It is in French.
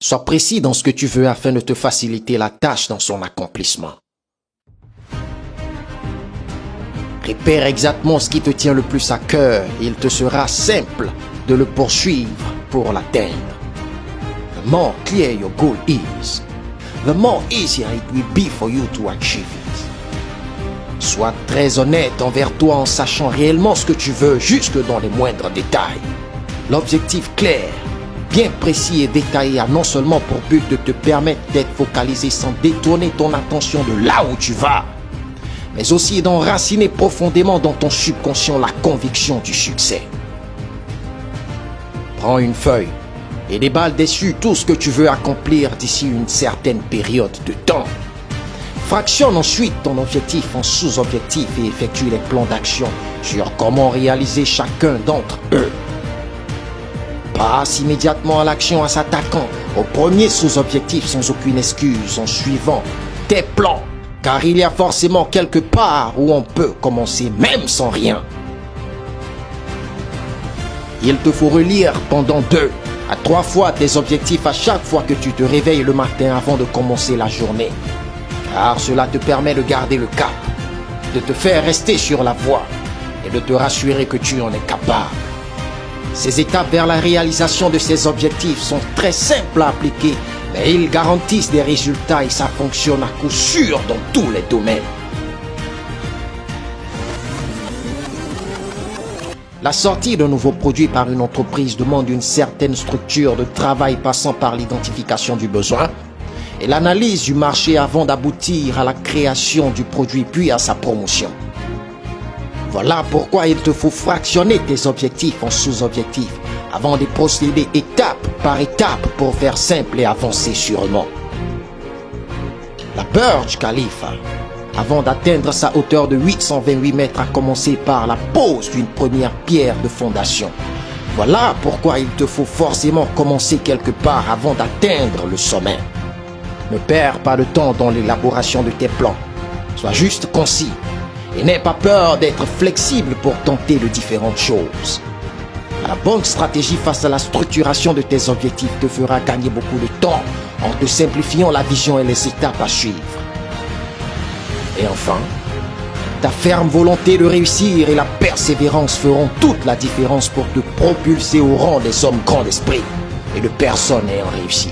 Sois précis dans ce que tu veux afin de te faciliter la tâche dans son accomplissement. Repère exactement ce qui te tient le plus à cœur et il te sera simple de le poursuivre pour l'atteindre. The more clear your goal is, the more easier it will be for you to achieve it. Sois très honnête envers toi en sachant réellement ce que tu veux jusque dans les moindres détails. L'objectif clair, bien précis et détaillé a non seulement pour but de te permettre d'être focalisé sans détourner ton attention de là où tu vas, mais aussi d'enraciner profondément dans ton subconscient la conviction du succès. Prends une feuille et déballe dessus tout ce que tu veux accomplir d'ici une certaine période de temps. Fractionne ensuite ton objectif en sous-objectifs et effectue les plans d'action sur comment réaliser chacun d'entre eux. Passe immédiatement à l'action en s'attaquant au premier sous-objectif sans aucune excuse en suivant tes plans. Car il y a forcément quelque part où on peut commencer même sans rien. Il te faut relire pendant 2 à 3 fois tes objectifs à chaque fois que tu te réveilles le matin avant de commencer la journée. Car cela te permet de garder le cap, de te faire rester sur la voie et de te rassurer que tu en es capable. Ces étapes vers la réalisation de ces objectifs sont très simples à appliquer, mais ils garantissent des résultats et ça fonctionne à coup sûr dans tous les domaines. La sortie d'un nouveau produit par une entreprise demande une certaine structure de travail passant par l'identification du besoin et l'analyse du marché avant d'aboutir à la création du produit puis à sa promotion. Voilà pourquoi il te faut fractionner tes objectifs en sous-objectifs avant de procéder étape par étape pour faire simple et avancer sûrement. La Burj Khalifa, avant d'atteindre sa hauteur de 828 mètres, a commencé par la pose d'une première pierre de fondation. Voilà pourquoi il te faut forcément commencer quelque part avant d'atteindre le sommet. Ne perds pas de temps dans l'élaboration de tes plans. Sois juste concis et n'aie pas peur d'être flexible pour tenter de différentes choses. La bonne stratégie face à la structuration de tes objectifs te fera gagner beaucoup de temps en te simplifiant la vision et les étapes à suivre. Et enfin, ta ferme volonté de réussir et la persévérance feront toute la différence pour te propulser au rang des hommes grands d'esprit et de personnes ayant réussi.